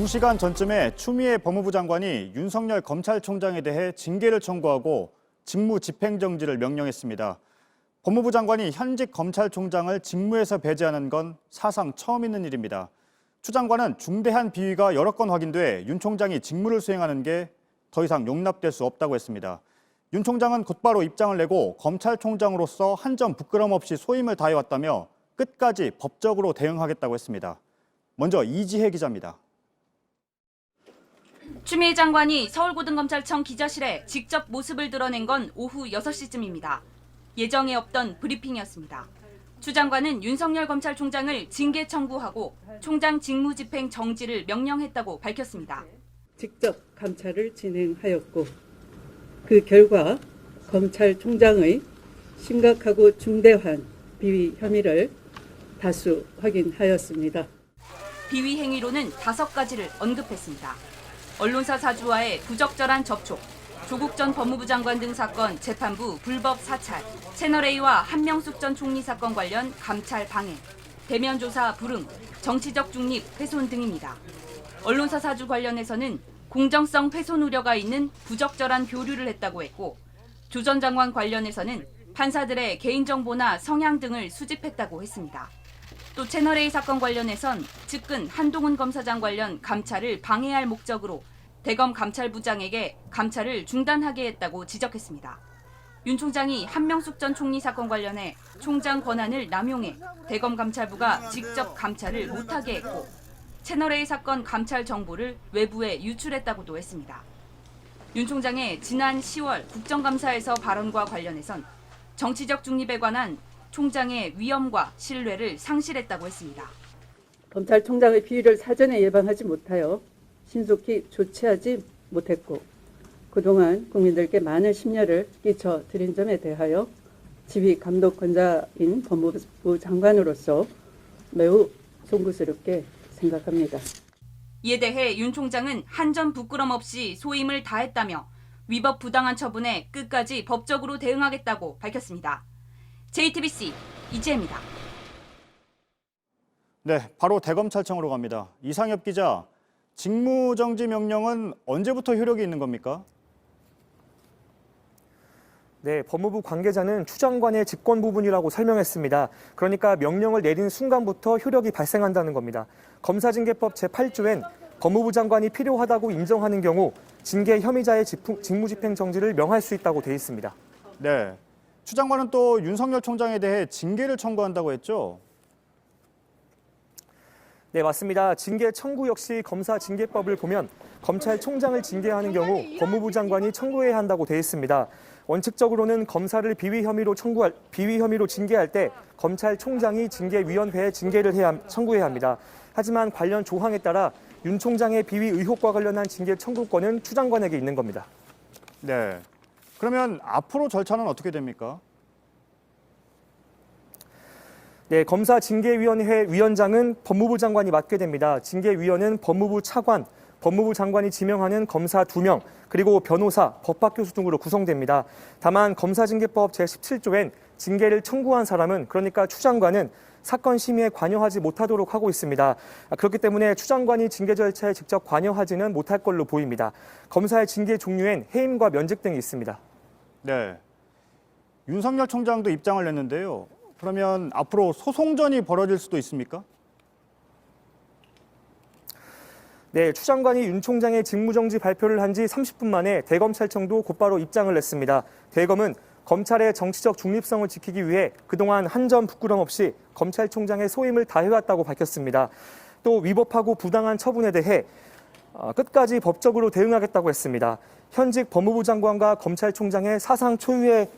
2시간 전쯤에 추미애 법무부 장관이 윤석열 검찰총장에 대해 징계를 청구하고 직무 집행정지를 명령했습니다. 법무부 장관이 현직 검찰총장을 직무에서 배제하는 건 사상 처음 있는 일입니다. 추 장관은 중대한 비위가 여러 건 확인돼 윤 총장이 직무를 수행하는 게 더 이상 용납될 수 없다고 했습니다. 윤 총장은 곧바로 입장을 내고 검찰총장으로서 한 점 부끄럼 없이 소임을 다해왔다며 끝까지 법적으로 대응하겠다고 했습니다. 먼저 이지혜 기자입니다. 추미애 장관이 서울고등검찰청 기자실에 직접 모습을 드러낸 건 오후 6시쯤입니다. 예정에 없던 브리핑이었습니다. 추 장관은 윤석열 검찰총장을 징계 청구하고 총장 직무집행 정지를 명령했다고 밝혔습니다. 직접 감찰을 진행하였고 그 결과 검찰총장의 심각하고 중대한 비위 혐의를 다수 확인하였습니다. 비위 행위로는 5가지를 언급했습니다. 언론사 사주와의 부적절한 접촉, 조국 전 법무부 장관 등 사건 재판부 불법 사찰, 채널A와 한명숙 전 총리 사건 관련 감찰 방해, 대면 조사 불응, 정치적 중립 훼손 등입니다. 언론사 사주 관련해서는 공정성 훼손 우려가 있는 부적절한 교류를 했다고 했고, 조 전 장관 관련해서는 판사들의 개인정보나 성향 등을 수집했다고 했습니다. 또 채널A 사건 관련해선 측근 한동훈 검사장 관련 감찰을 방해할 목적으로 대검 감찰부장에게 감찰을 중단하게 했다고 지적했습니다. 윤 총장이 한명숙 전 총리 사건 관련해 총장 권한을 남용해 대검 감찰부가 직접 감찰을 못하게 했고, 채널A 사건 감찰 정보를 외부에 유출했다고도 했습니다. 윤 총장의 지난 10월 국정감사에서 발언과 관련해선 정치적 중립에 관한 총장의 위엄과 신뢰를 상실했다고 했습니다. 검찰총장의 비위를 사전에 예방하지 못하여 신속히 조치하지 못했고 그동안 국민들께 많은 심려를 끼쳐드린 점에 대하여 지휘 감독권자인 법무부 장관으로서 매우 송구스럽게 생각합니다. 이에 대해 윤 총장은 한 점 부끄럼 없이 소임을 다했다며 위법 부당한 처분에 끝까지 법적으로 대응하겠다고 밝혔습니다. JTBC 이지혜입니다. 네, 바로 대검찰청으로 갑니다. 이상엽 기자, 직무정지 명령은 언제부터 효력이 있는 겁니까? 네, 법무부 관계자는 추 장관의 직권 부분이라고 설명했습니다. 그러니까 명령을 내린 순간부터 효력이 발생한다는 겁니다. 검사징계법 제8조엔 법무부 장관이 필요하다고 인정하는 경우 징계 혐의자의 직무집행 정지를 명할 수 있다고 돼 있습니다. 네, 추 장관은 또 윤석열 총장에 대해 징계를 청구한다고 했죠? 네, 맞습니다. 징계 청구 역시 검사징계법을 보면 검찰총장을 징계하는 경우 법무부 장관이 청구해야 한다고 돼 있습니다. 원칙적으로는 검사를 비위 혐의로 징계할 때 검찰총장이 징계위원회에 징계를 청구해야 합니다. 하지만 관련 조항에 따라 윤 총장의 비위 의혹과 관련한 징계 청구권은 추 장관에게 있는 겁니다. 네, 그러면 앞으로 절차는 어떻게 됩니까? 네, 검사징계위원회 위원장은 법무부 장관이 맡게 됩니다. 징계위원은 법무부 차관, 법무부 장관이 지명하는 검사 2명, 그리고 변호사, 법학교수 등으로 구성됩니다. 다만 검사징계법 제17조엔 징계를 청구한 사람은, 그러니까 추 장관은 사건 심의에 관여하지 못하도록 하고 있습니다. 그렇기 때문에 추 장관이 징계 절차에 직접 관여하지는 못할 걸로 보입니다. 검사의 징계 종류엔 해임과 면직 등이 있습니다. 네, 윤석열 총장도 입장을 냈는데요. 그러면 앞으로 소송전이 벌어질 수도 있습니까? 네, 추 장관이 윤 총장의 직무정지 발표를 한 지 30분 만에 대검찰청도 곧바로 입장을 냈습니다. 대검은 검찰의 정치적 중립성을 지키기 위해 그동안 한 점 부끄럼 없이 검찰총장의 소임을 다해왔다고 밝혔습니다. 또 위법하고 부당한 처분에 대해 끝까지 법적으로 대응하겠다고 했습니다. 현직 법무부 장관과 검찰총장의 사상 초유의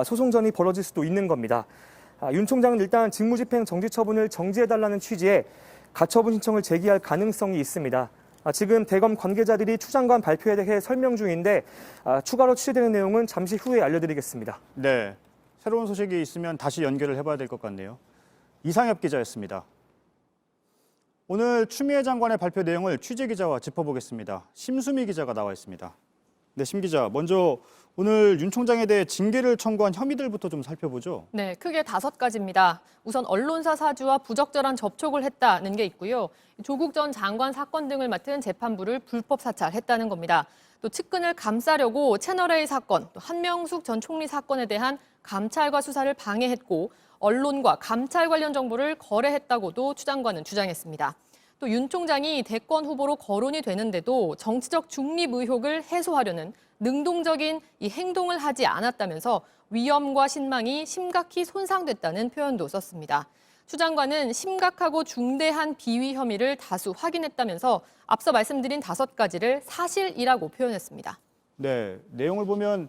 소송전이 벌어질 수도 있는 겁니다. 윤 총장은 일단 직무집행 정지 처분을 정지해달라는 취지의 가처분 신청을 제기할 가능성이 있습니다. 지금 대검 관계자들이 추 장관 발표에 대해 설명 중인데 추가로 취재되는 내용은 잠시 후에 알려드리겠습니다. 네, 새로운 소식이 있으면 다시 연결을 해봐야 될 것 같네요. 이상엽 기자였습니다. 오늘 추미애 장관의 발표 내용을 취재 기자와 짚어보겠습니다. 심수미 기자가 나와 있습니다. 네, 심 기자, 먼저 오늘 윤 총장에 대해 징계를 청구한 혐의들부터 좀 살펴보죠. 네, 크게 5가지입니다. 우선 언론사 사주와 부적절한 접촉을 했다는 게 있고요. 조국 전 장관 사건 등을 맡은 재판부를 불법 사찰했다는 겁니다. 또 측근을 감싸려고 채널A 사건, 또 한명숙 전 총리 사건에 대한 감찰과 수사를 방해했고 언론과 감찰 관련 정보를 거래했다고도 추 장관은 주장했습니다. 또 윤 총장이 대권 후보로 거론이 되는데도 정치적 중립 의혹을 해소하려는 능동적인 이 행동을 하지 않았다면서 위엄과 신망이 심각히 손상됐다는 표현도 썼습니다. 추 장관은 심각하고 중대한 비위 혐의를 다수 확인했다면서 앞서 말씀드린 5가지를 사실이라고 표현했습니다. 네, 내용을 보면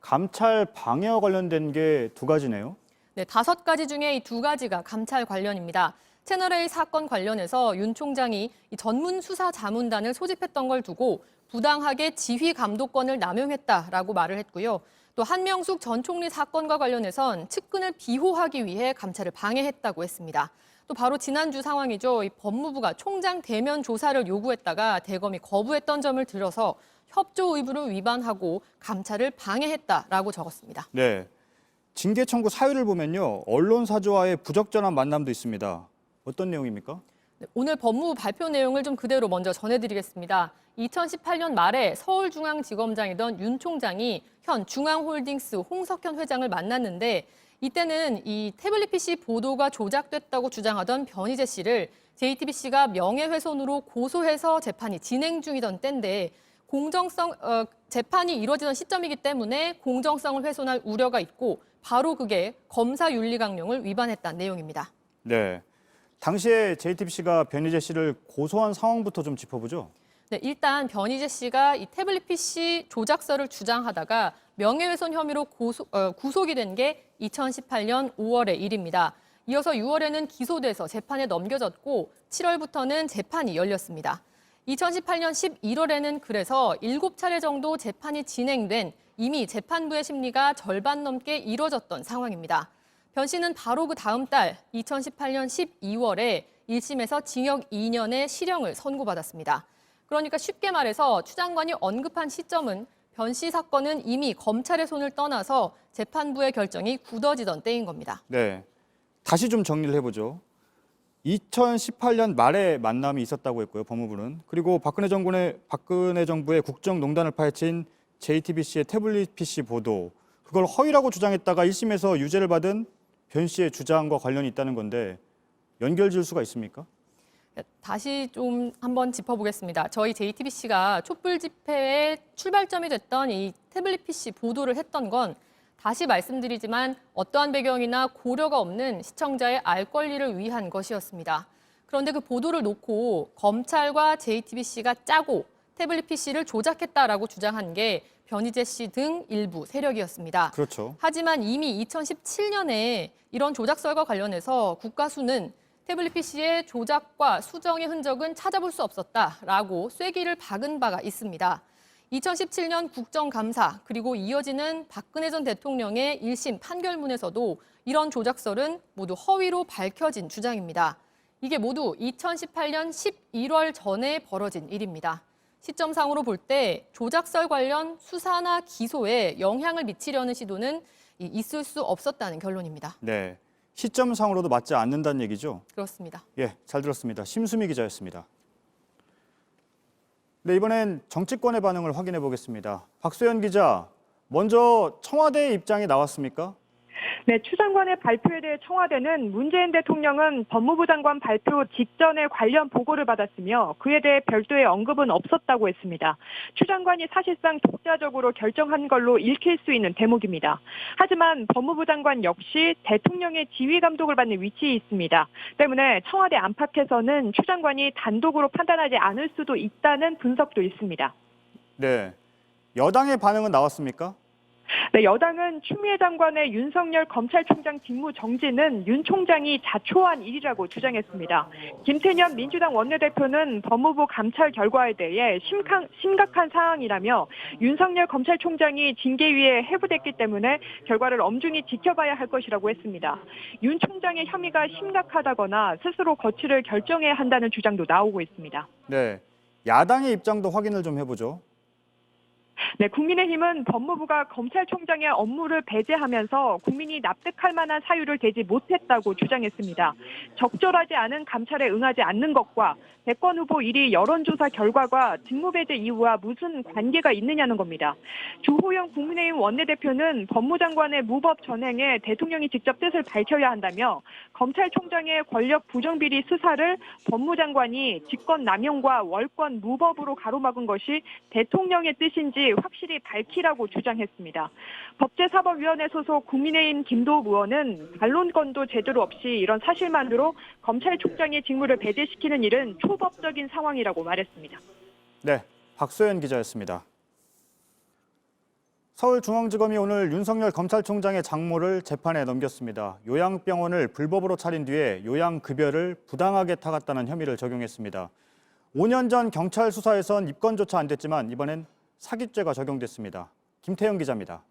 감찰 방해와 관련된 게 2가지네요. 네, 5가지 중에 이 2가지가 감찰 관련입니다. 채널A 사건 관련해서 윤 총장이 이 전문 수사 자문단을 소집했던 걸 두고 부당하게 지휘 감독권을 남용했다라고 말을 했고요. 또 한명숙 전 총리 사건과 관련해선 측근을 비호하기 위해 감찰을 방해했다고 했습니다. 또 바로 지난주 상황이죠. 이 법무부가 총장 대면 조사를 요구했다가 대검이 거부했던 점을 들어서 협조 의무를 위반하고 감찰을 방해했다라고 적었습니다. 네, 징계 청구 사유를 보면요. 언론사주와의 부적절한 만남도 있습니다. 어떤 내용입니까? 네, 오늘 법무부 발표 내용을 좀 그대로 먼저 전해드리겠습니다. 2018년 말에 서울중앙지검장이던 윤 총장이 현 중앙홀딩스 홍석현 회장을 만났는데 이때는 이 태블릿 PC 보도가 조작됐다고 주장하던 변희재 씨를 JTBC가 명예훼손으로 고소해서 재판이 진행 중이던 때인데 재판이 이루어지던 시점이기 때문에 공정성을 훼손할 우려가 있고 바로 그게 검사윤리강령을 위반했다는 내용입니다. 네, 당시에 JTBC가 변희재 씨를 고소한 상황부터 좀 짚어보죠. 네, 일단 변희재 씨가 이 태블릿 PC 조작서를 주장하다가 명예훼손 혐의로 구속이 된 게 2018년 5월의 일입니다. 이어서 6월에는 기소돼서 재판에 넘겨졌고 7월부터는 재판이 열렸습니다. 2018년 11월에는 그래서 7차례 정도 재판이 진행된 이미 재판부의 심리가 절반 넘게 이뤄졌던 상황입니다. 변 씨는 바로 그 다음 달 2018년 12월에 1심에서 징역 2년의 실형을 선고받았습니다. 그러니까 쉽게 말해서 추 장관이 언급한 시점은 변 씨 사건은 이미 검찰의 손을 떠나서 재판부의 결정이 굳어지던 때인 겁니다. 네, 다시 좀 정리를 해보죠. 2018년 말에 만남이 있었다고 했고요, 법무부는. 그리고 박근혜 정부의 국정농단을 파헤친 JTBC의 태블릿 PC 보도, 그걸 허위라고 주장했다가 1심에서 유죄를 받은 변 씨의 주장과 관련이 있다는 건데 연결 지을 수가 있습니까? 다시 좀 한번 짚어보겠습니다. 저희 JTBC가 촛불 집회의 출발점이 됐던 이 태블릿 PC 보도를 했던 건 다시 말씀드리지만 어떠한 배경이나 고려가 없는 시청자의 알 권리를 위한 것이었습니다. 그런데 그 보도를 놓고 검찰과 JTBC가 짜고 태블릿 PC를 조작했다라고 주장한 게 변희재 씨 등 일부 세력이었습니다. 그렇죠. 하지만 이미 2017년에 이런 조작설과 관련해서 국가수는 태블릿 PC의 조작과 수정의 흔적은 찾아볼 수 없었다라고 쐐기를 박은 바가 있습니다. 2017년 국정감사 그리고 이어지는 박근혜 전 대통령의 1심 판결문에서도 이런 조작설은 모두 허위로 밝혀진 주장입니다. 이게 모두 2018년 11월 전에 벌어진 일입니다. 시점상으로 볼 때 조작설 관련 수사나 기소에 영향을 미치려는 시도는 있을 수 없었다는 결론입니다. 네, 시점상으로도 맞지 않는다는 얘기죠? 그렇습니다. 예, 잘 들었습니다. 심수미 기자였습니다. 네, 이번엔 정치권의 반응을 확인해 보겠습니다. 박소연 기자, 먼저 청와대의 입장이 나왔습니까? 네, 추 장관의 발표에 대해 청와대는 문재인 대통령은 법무부 장관 발표 직전에 관련 보고를 받았으며 그에 대해 별도의 언급은 없었다고 했습니다. 추 장관이 사실상 독자적으로 결정한 걸로 읽힐 수 있는 대목입니다. 하지만 법무부 장관 역시 대통령의 지휘 감독을 받는 위치에 있습니다. 때문에 청와대 안팎에서는 추 장관이 단독으로 판단하지 않을 수도 있다는 분석도 있습니다. 네, 여당의 반응은 나왔습니까? 네, 여당은 추미애 장관의 윤석열 검찰총장 직무 정지는 윤 총장이 자초한 일이라고 주장했습니다. 김태년 민주당 원내대표는 법무부 감찰 결과에 대해 심각한 사항이라며 윤석열 검찰총장이 징계위에 회부됐기 때문에 결과를 엄중히 지켜봐야 할 것이라고 했습니다. 윤 총장의 혐의가 심각하다거나 스스로 거취를 결정해야 한다는 주장도 나오고 있습니다. 네, 야당의 입장도 확인을 좀 해보죠. 네, 국민의힘은 법무부가 검찰총장의 업무를 배제하면서 국민이 납득할 만한 사유를 대지 못했다고 주장했습니다. 적절하지 않은 감찰에 응하지 않는 것과 대권 후보 1위 여론조사 결과가 직무배제 이유와 무슨 관계가 있느냐는 겁니다. 주호영 국민의힘 원내대표는 법무장관의 무법 전행에 대통령이 직접 뜻을 밝혀야 한다며 검찰총장의 권력 부정비리 수사를 법무장관이 직권 남용과 월권 무법으로 가로막은 것이 대통령의 뜻인지 확실히 밝히라고 주장했습니다. 법제사법위원회 소속 국민의힘 김도읍 의원은 반론권도 제대로 없이 이런 사실만으로 검찰총장의 직무를 배제시키는 일은 초법적인 상황이라고 말했습니다. 네, 박소연 기자였습니다. 서울중앙지검이 오늘 윤석열 검찰총장의 장모를 재판에 넘겼습니다. 요양병원을 불법으로 차린 뒤에 요양급여를 부당하게 타갔다는 혐의를 적용했습니다. 5년 전 경찰 수사에선 입건조차 안 됐지만 이번엔 사기죄가 적용됐습니다. 김태형 기자입니다.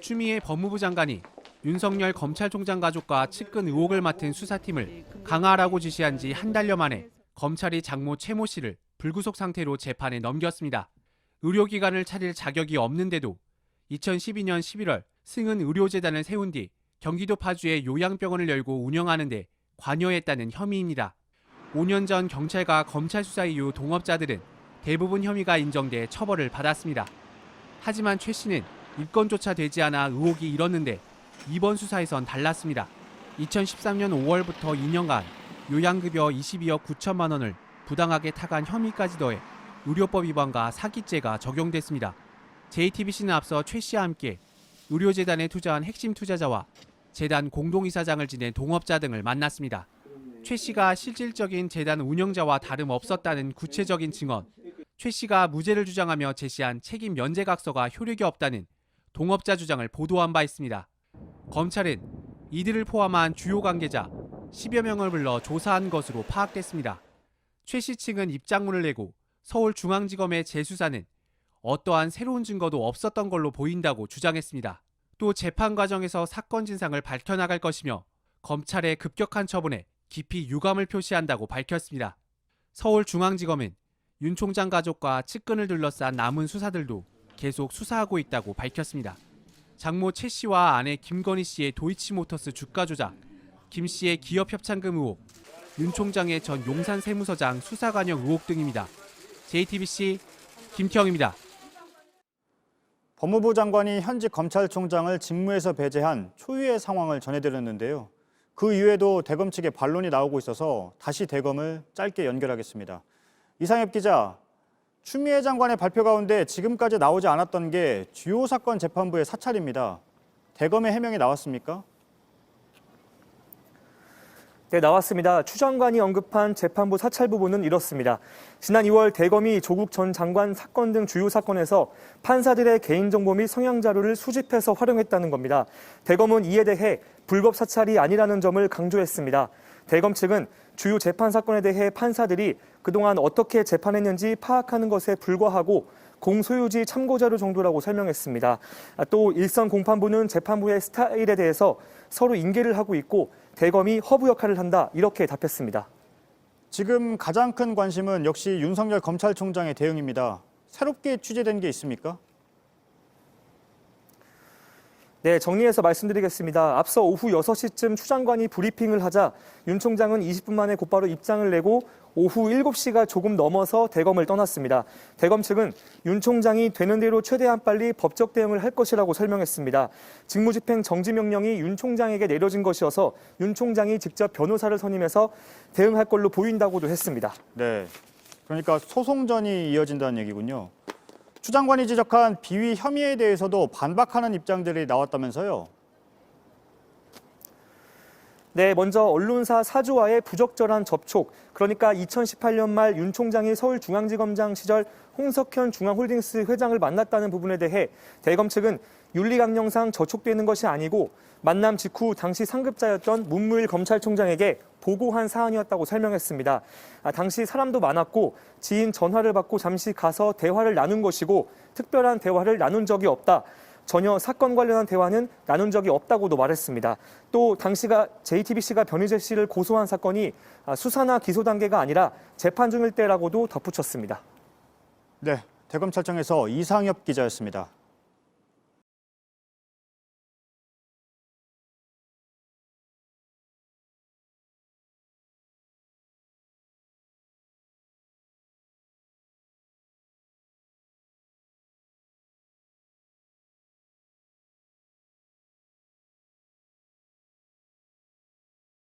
추미애 법무부 장관이 윤석열 검찰총장 가족과 측근 의혹을 맡은 수사팀을 강화하라고 지시한 지 한 달여 만에 검찰이 장모 최모 씨를 불구속 상태로 재판에 넘겼습니다. 의료기관을 차릴 자격이 없는데도 2012년 11월 승은 의료재단을 세운 뒤 경기도 파주에 요양병원을 열고 운영하는 데 관여했다는 혐의입니다. 5년 전 경찰과 검찰 수사 이후 동업자들은 대부분 혐의가 인정돼 처벌을 받았습니다. 하지만 최 씨는 입건조차 되지 않아 의혹이 일었는데 이번 수사에선 달랐습니다. 2013년 5월부터 2년간 요양급여 22억 9천만 원을 부당하게 타간 혐의까지 더해 의료법 위반과 사기죄가 적용됐습니다. JTBC는 앞서 최 씨와 함께 의료재단에 투자한 핵심 투자자와 재단 공동이사장을 지낸 동업자 등을 만났습니다. 최 씨가 실질적인 재단 운영자와 다름없었다는 구체적인 증언, 최 씨가 무죄를 주장하며 제시한 책임 면제각서가 효력이 없다는 동업자 주장을 보도한 바 있습니다. 검찰은 이들을 포함한 주요 관계자 10여 명을 불러 조사한 것으로 파악됐습니다. 최 씨 측은 입장문을 내고 서울중앙지검의 재수사는 어떠한 새로운 증거도 없었던 걸로 보인다고 주장했습니다. 또 재판 과정에서 사건 진상을 밝혀나갈 것이며 검찰의 급격한 처분에 깊이 유감을 표시한다고 밝혔습니다. 서울중앙지검은 윤 총장 가족과 측근을 둘러싼 남은 수사들도 계속 수사하고 있다고 밝혔습니다. 장모 최 씨와 아내 김건희 씨의 도이치모터스 주가 조작, 김 씨의 기업 협찬금 의혹, 윤 총장의 전 용산 세무서장 수사 관여 의혹 등입니다. JTBC 김태형입니다. 법무부 장관이 현직 검찰총장을 직무에서 배제한 초유의 상황을 전해드렸는데요. 그 이후에도 대검 측의 반론이 나오고 있어서 다시 대검을 짧게 연결하겠습니다. 이상엽 기자, 추미애 장관의 발표 가운데 지금까지 나오지 않았던 게 주요 사건 재판부의 사찰입니다. 대검의 해명이 나왔습니까? 네, 나왔습니다. 추 장관이 언급한 재판부 사찰 부분은 이렇습니다. 지난 2월 대검이 조국 전 장관 사건 등 주요 사건에서 판사들의 개인정보 및 성향 자료를 수집해서 활용했다는 겁니다. 대검은 이에 대해 불법 사찰이 아니라는 점을 강조했습니다. 대검 측은 주요 재판 사건에 대해 판사들이 그동안 어떻게 재판했는지 파악하는 것에 불과하고 공소유지 참고자료 정도라고 설명했습니다. 또 일선 공판부는 재판부의 스타일에 대해서 서로 인계를 하고 있고 대검이 허브 역할을 한다, 이렇게 답했습니다. 지금 가장 큰 관심은 역시 윤석열 검찰총장의 대응입니다. 새롭게 취재된 게 있습니까? 네, 정리해서 말씀드리겠습니다. 앞서 오후 6시쯤 추 장관이 브리핑을 하자 윤 총장은 20분 만에 곧바로 입장을 내고 오후 7시가 조금 넘어서 대검을 떠났습니다. 대검 측은 윤 총장이 되는 대로 최대한 빨리 법적 대응을 할 것이라고 설명했습니다. 직무집행 정지 명령이 윤 총장에게 내려진 것이어서 윤 총장이 직접 변호사를 선임해서 대응할 걸로 보인다고도 했습니다. 네, 그러니까 소송전이 이어진다는 얘기군요. 추 장관이 지적한 비위 혐의에 대해서도 반박하는 입장들이 나왔다면서요? 네, 먼저 언론사 사주와의 부적절한 접촉, 그러니까 2018년 말 윤 총장이 서울중앙지검장 시절 홍석현 중앙홀딩스 회장을 만났다는 부분에 대해 대검 측은 윤리강령상 저촉되는 것이 아니고 만남 직후 당시 상급자였던 문무일 검찰총장에게 보고한 사안이었다고 설명했습니다. 당시 사람도 많았고 지인 전화를 받고 잠시 가서 대화를 나눈 것이고 특별한 대화를 나눈 적이 없다. 전혀 사건 관련한 대화는 나눈 적이 없다고도 말했습니다. 또 당시가 JTBC가 변희재 씨를 고소한 사건이 수사나 기소 단계가 아니라 재판 중일 때라고도 덧붙였습니다. 네, 대검찰청에서 이상엽 기자였습니다.